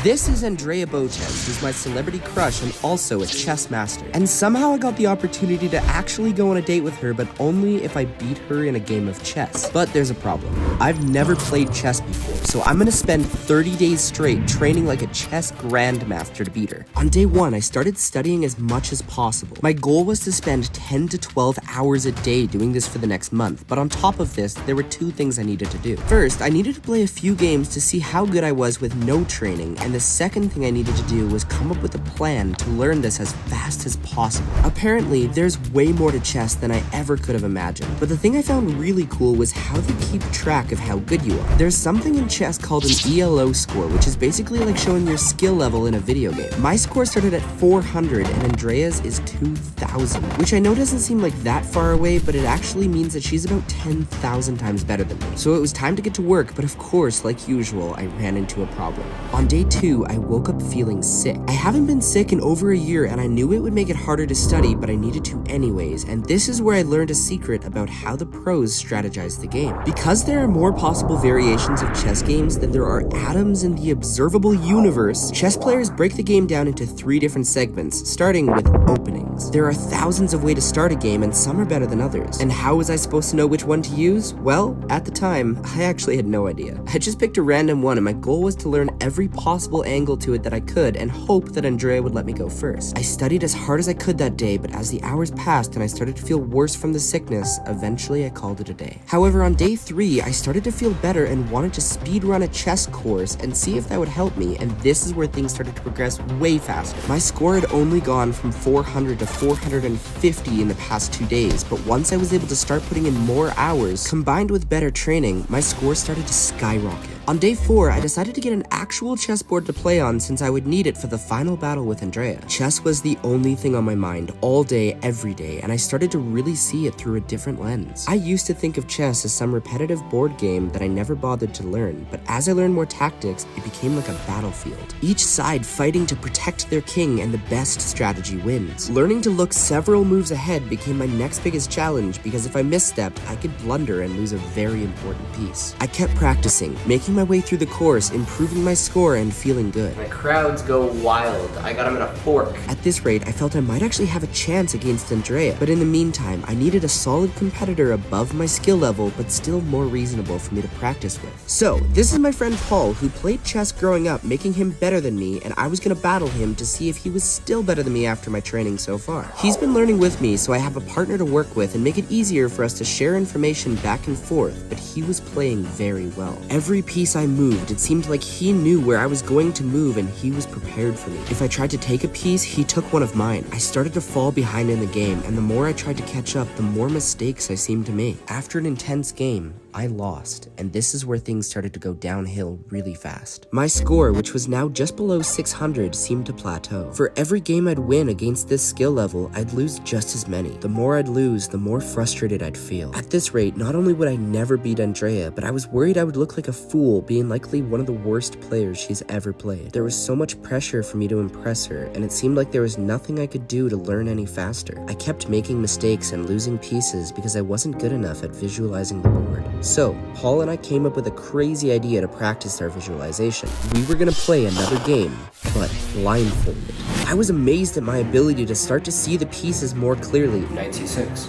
This is Andrea Boches, who's my celebrity crush and also a chess master. And somehow I got the opportunity to actually go on a date with her, but only if I beat her in a game of chess. But there's a problem. I've never played chess before, so I'm gonna spend 30 days straight training like a chess grandmaster to beat her. On day 1, I started studying as much as possible. My goal was to spend 10 to 12 hours a day doing this for the next month, but on top of this, there were 2 things I needed to do. First, I needed to play a few games to see how good I was with no training, and the second thing I needed to do was come up with a plan to learn this as fast as possible. Apparently, there's way more to chess than I ever could have imagined, but the thing I found really cool was how they keep track of how good you are. There's something in chess called an ELO score, which is basically like showing your skill level in a video game. My score started at 400 and Andrea's is 2,000, which I know doesn't seem like that far away, but it actually means that she's about 10,000 times better than me. So it was time to get to work, but of course, like usual, I ran into a problem. On day 2, I woke up feeling sick. I haven't been sick in over a year, and I knew it would make it harder to study, but I needed to anyways, and this is where I learned a secret about how the pros strategize the game. Because there are more possible variations of chess games than there are atoms in the observable universe, chess players break the game down into 3 different segments, starting with openings. There are thousands of ways to start a game, and some are better than others. And how was I supposed to know which one to use? Well, at the time, I actually had no idea. I just picked a random one, and my goal was to learn every possible angle to it that I could and hope that Andrea would let me go first. I studied as hard as I could that day, but as the hours passed and I started to feel worse from the sickness, eventually I called it a day. However, on day 3, I started to feel better and wanted to speed run a chess course and see if that would help me, and this is where things started to progress way faster. My score had only gone from 400 to 450 in the past 2 days, but once I was able to start putting in more hours, combined with better training, my score started to skyrocket. On day 4, I decided to get an actual chessboard to play on since I would need it for the final battle with Andrea. Chess was the only thing on my mind all day, every day, and I started to really see it through a different lens. I used to think of chess as some repetitive board game that I never bothered to learn, but as I learned more tactics, it became like a battlefield. Each side fighting to protect their king, and the best strategy wins. Learning to look several moves ahead became my next biggest challenge because if I misstepped, I could blunder and lose a very important piece. I kept practicing, making my way through the course, improving my score, and feeling good. My crowds go wild. I got him in a fork. At this rate, I felt I might actually have a chance against Andrea, but in the meantime, I needed a solid competitor above my skill level, but still more reasonable for me to practice with. So, this is my friend Paul, who played chess growing up, making him better than me, and I was gonna battle him to see if he was still better than me after my training so far. He's been learning with me, so I have a partner to work with and make it easier for us to share information back and forth, but he was playing very well. Every piece I moved, it seemed like he knew where I was going to move and he was prepared for me. If I tried to take a piece, he took one of mine. I started to fall behind in the game, and the more I tried to catch up, the more mistakes I seemed to make. After an intense game, I lost, and this is where things started to go downhill really fast. My score, which was now just below 600, seemed to plateau. For every game I'd win against this skill level, I'd lose just as many. The more I'd lose, the more frustrated I'd feel. At this rate, not only would I never beat Andrea, but I was worried I would look like a fool, being likely one of the worst players she's ever played. There was so much pressure for me to impress her, and it seemed like there was nothing I could do to learn any faster. I kept making mistakes and losing pieces because I wasn't good enough at visualizing the board. So, Paul and I came up with a crazy idea to practice our visualization. We were gonna play another game, but blindfolded. I was amazed at my ability to start to see the pieces more clearly. Knight c6.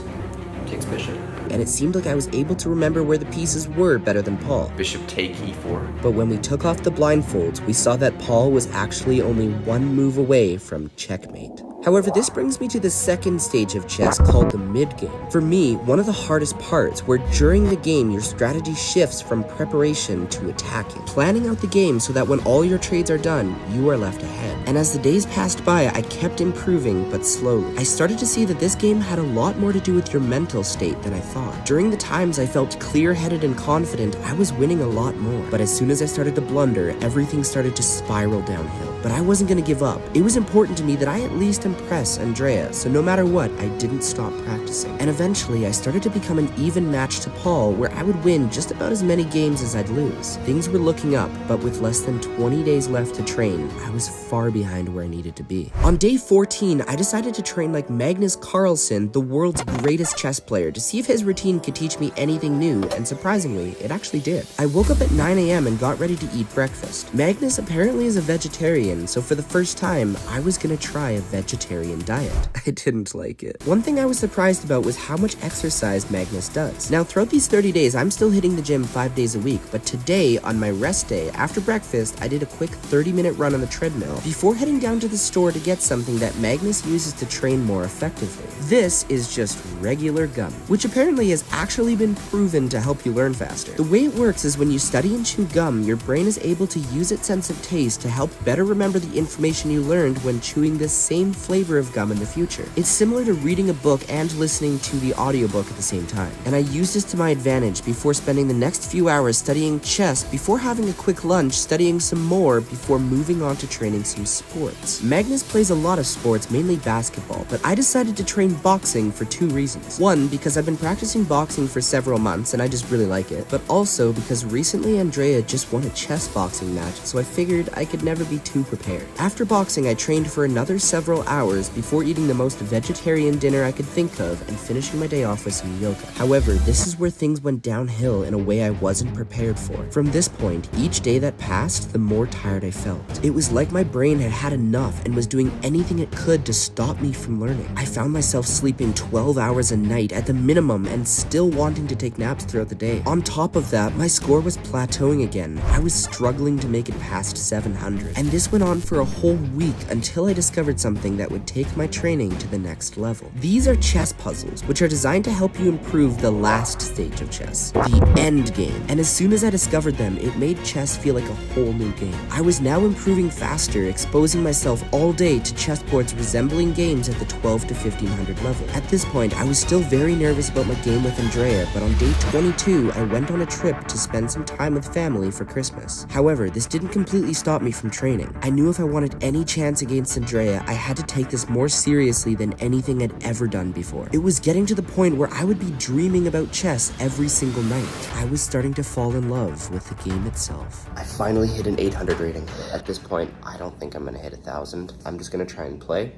Takes bishop. And it seemed like I was able to remember where the pieces were better than Paul. Bishop take e4. But when we took off the blindfolds, we saw that Paul was actually only one move away from checkmate. However, this brings me to the second stage of chess called the mid-game. For me, one of the hardest parts, where during the game your strategy shifts from preparation to attacking. Planning out the game so that when all your trades are done, you are left ahead. And as the days passed by, I kept improving, but slowly. I started to see that this game had a lot more to do with your mental state than I thought. During the times I felt clear-headed and confident, I was winning a lot more. But as soon as I started to blunder, everything started to spiral downhill. But I wasn't gonna give up. It was important to me that I at least impress Andrea, so no matter what, I didn't stop practicing. And eventually, I started to become an even match to Paul, where I would win just about as many games as I'd lose. Things were looking up, but with less than 20 days left to train, I was far behind where I needed to be. On day 14, I decided to train like Magnus Carlsen, the world's greatest chess player, to see if his routine could teach me anything new, and surprisingly, it actually did. I woke up at 9 a.m. and got ready to eat breakfast. Magnus apparently is a vegetarian, so for the first time, I was gonna try a vegetarian diet. I didn't like it. One thing I was surprised about was how much exercise Magnus does. Now, throughout these 30 days, I'm still hitting the gym 5 days a week, but today, on my rest day, after breakfast, I did a quick 30-minute run on the treadmill before heading down to the store to get something that Magnus uses to train more effectively. This is just regular gum, which apparently has actually been proven to help you learn faster. The way it works is when you study and chew gum, your brain is able to use its sense of taste to help better remember the information you learned when chewing this same flavor of gum in the future. It's similar to reading a book and listening to the audiobook at the same time. And I used this to my advantage before spending the next few hours studying chess, before having a quick lunch, studying some more, before moving on to training some sports. Magnus plays a lot of sports, mainly basketball, but I decided to train boxing for 2 reasons. One, because I've been practicing boxing for several months and I just really like it, but also because recently Andrea just won a chess boxing match, so I figured I could never be too prepared. After boxing, I trained for another several hours before eating the most vegetarian dinner I could think of and finishing my day off with some yoga. However, this is where things went downhill in a way I wasn't prepared for. From this point, each day that passed, the more tired I felt. It was like my brain had had enough and was doing anything it could to stop me from learning. I found myself sleeping 12 hours a night at the minimum and still wanting to take naps throughout the day. On top of that, my score was plateauing again. I was struggling to make it past 700. And this went on for a whole week until I discovered something that would take my training to the next level. These are chess puzzles, which are designed to help you improve the last stage of chess, the end game. And as soon as I discovered them, it made chess feel like a whole new game. I was now improving faster, exposing myself all day to chessboards resembling games at the 12 to 1500 level. At this point, I was still very nervous about my game with Andrea, but on day 22, I went on a trip to spend some time with family for Christmas. However, this didn't completely stop me from training. I knew if I wanted any chance against Andrea, I had to take this more seriously than anything I'd ever done before. It was getting to the point where I would be dreaming about chess every single night. I was starting to fall in love with the game itself. I finally hit an 800 rating. At this point, I don't think I'm gonna hit 1,000. I'm just gonna try and play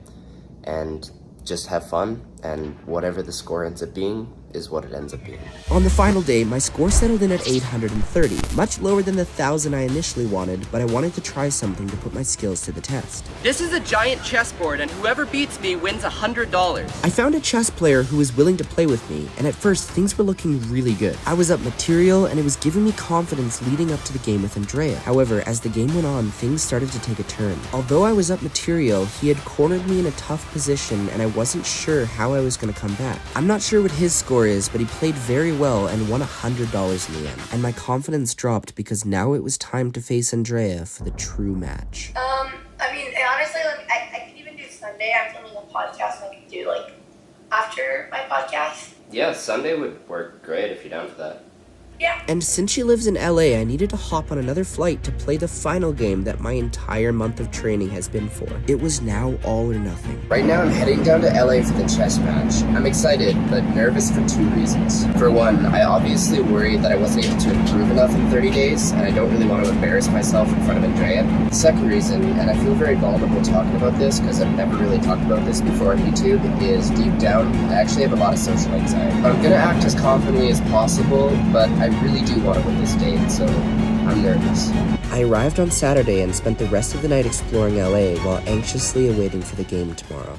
and just have fun, and whatever the score ends up being is what it ends up being. On the final day, my score settled in at 830, much lower than the 1,000 I initially wanted, but I wanted to try something to put my skills to the test. This is a giant chessboard, and whoever beats me wins $100. I found a chess player who was willing to play with me, and at first, things were looking really good. I was up material, and it was giving me confidence leading up to the game with Andrea. However, as the game went on, things started to take a turn. Although I was up material, he had cornered me in a tough position, and I wasn't sure how I was going to come back. I'm not sure what his score is, but he played very well and won $100 in the end. And my confidence dropped because now it was time to face Andrea for the true match. I mean, honestly, like, I could even do Sunday. I'm filming a podcast, and I could do, like, after my podcast. Yeah, Sunday would work great if you're down for that. Yeah. And since she lives in LA, I needed to hop on another flight to play the final game that my entire month of training has been for. It was now all or nothing. Right now, I'm heading down to LA for the chess match. I'm excited, but nervous for 2 reasons. For one, I obviously worry that I wasn't able to improve enough in 30 days, and I don't really want to embarrass myself in front of Andrea. The second reason, and I feel very vulnerable talking about this because I've never really talked about this before on YouTube, is deep down, I actually have a lot of social anxiety. I'm gonna act as confidently as possible, but I really do want to win this date, so I'm nervous. I arrived on Saturday and spent the rest of the night exploring LA while anxiously awaiting for the game tomorrow.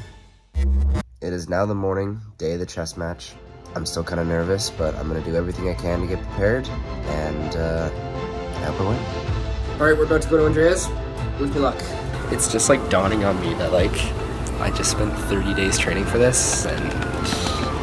It is now the morning, day of the chess match. I'm still kind of nervous, but I'm going to do everything I can to get prepared, and I hope I win. Alright, we're about to go to Andrea's. Wish me luck. It's just like dawning on me that like I just spent 30 days training for this and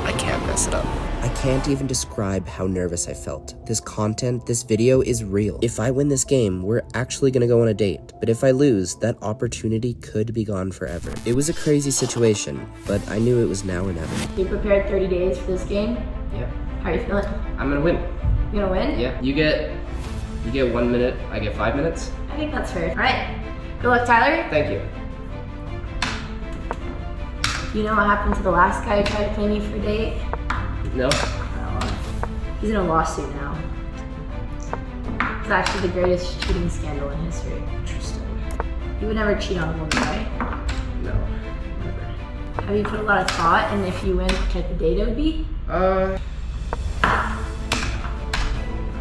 I can't mess it up. I can't even describe how nervous I felt. This content, this video is real. If I win this game, we're actually gonna go on a date. But if I lose, that opportunity could be gone forever. It was a crazy situation, but I knew it was now or never. You prepared 30 days for this game? Yeah. How are you feeling? I'm gonna win. You gonna win? Yeah. You get 1 minute, I get 5 minutes. I think that's fair. Alright. Good luck, Tyler. Thank you. You know what happened to the last guy who tried to play me for a date? No? He's in a lawsuit now. It's actually the greatest cheating scandal in history. Interesting. You would never cheat on a woman, right? No. Never. Have you put a lot of thought in if you win, what type of date it would be? I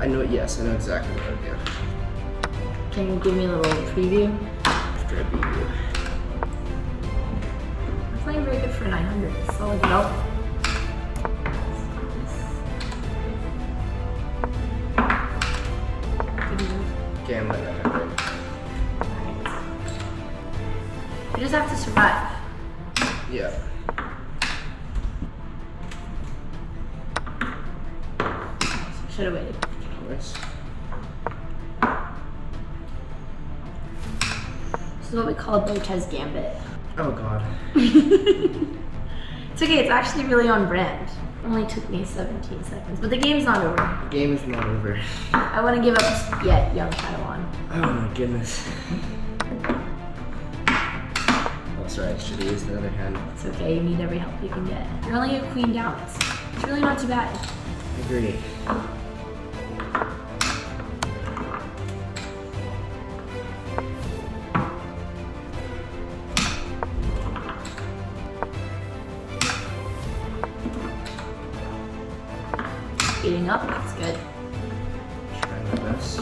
know, yes, I know exactly what I would do. Can you give me a little preview? After I beat you. You're playing very good for 900. Solid belt. Good move. Okay, I'm letting that happen. You just have to survive. Yeah. Should have waited. Nice. This is what we call a Botez gambit. Oh god. It's okay, it's actually really on brand. Only took me 17 seconds, but the game's not over. The game is not over. I wouldn't give up yet, young Padawan. Oh my goodness. Oh, sorry, I should have used the other hand. It's okay, you need every help you can get. You're only a queen down. It's really not too bad. I agree. Speeding up, that's good. Trying my best.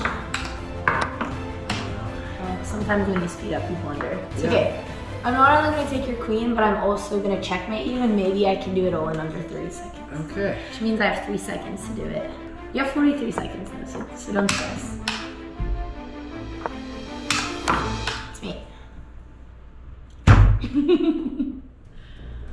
Sometimes when you speed up, you blunder. It's Yeah. okay. I'm not only going to take your queen, but I'm also going to checkmate you, and maybe I can do it all in under 30 seconds. Okay. Which means I have 3 seconds to do it. You have 43 seconds though, so don't stress. It's me.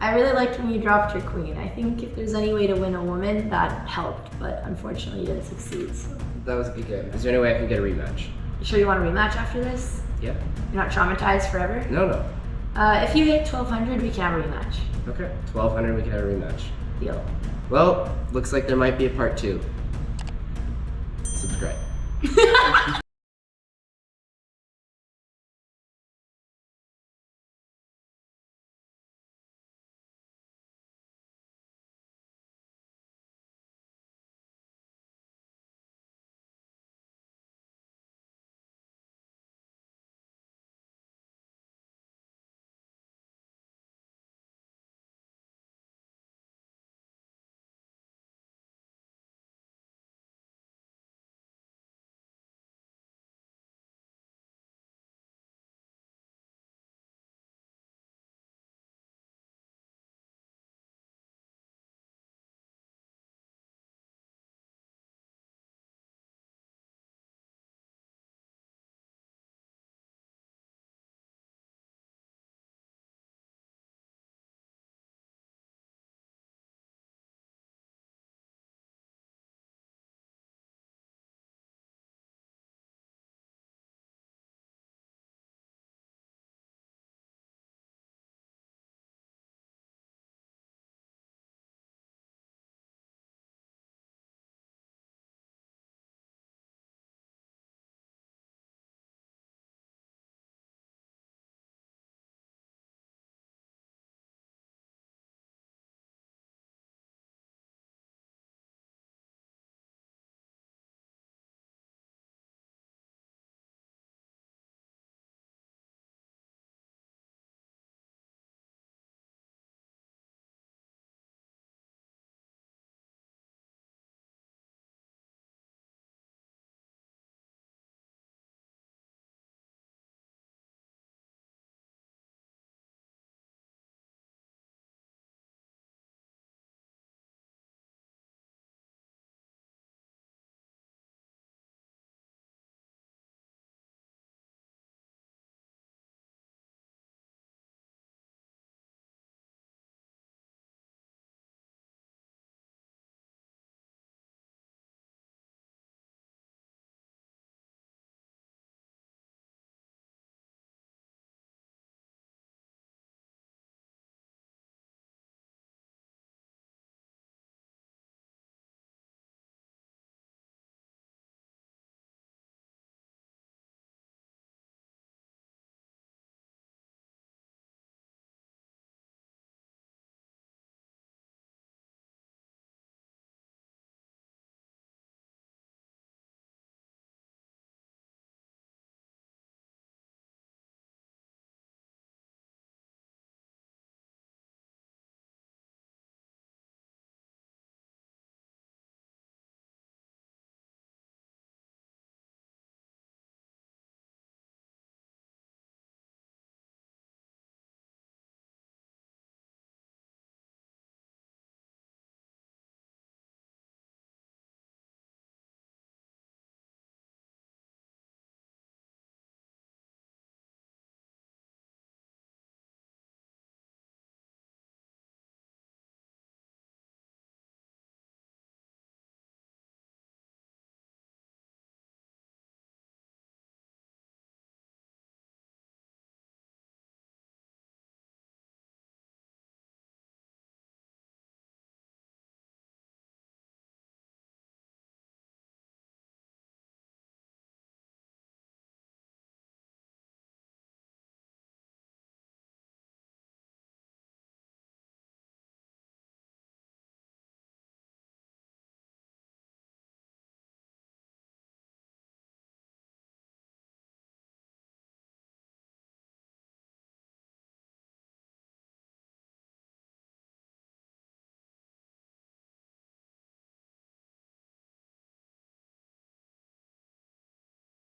I really liked when you dropped your queen. I think if there's any way to win a woman, that helped, but unfortunately you didn't succeed. So. That was a good game. Is there any way I can get a rematch? You sure you want a rematch after this? Yeah. You're not traumatized forever? No, no. If you hit 1200, we can have a rematch. Okay. 1200, we can have a rematch. Deal. Well, looks like there might be a part 2. Subscribe.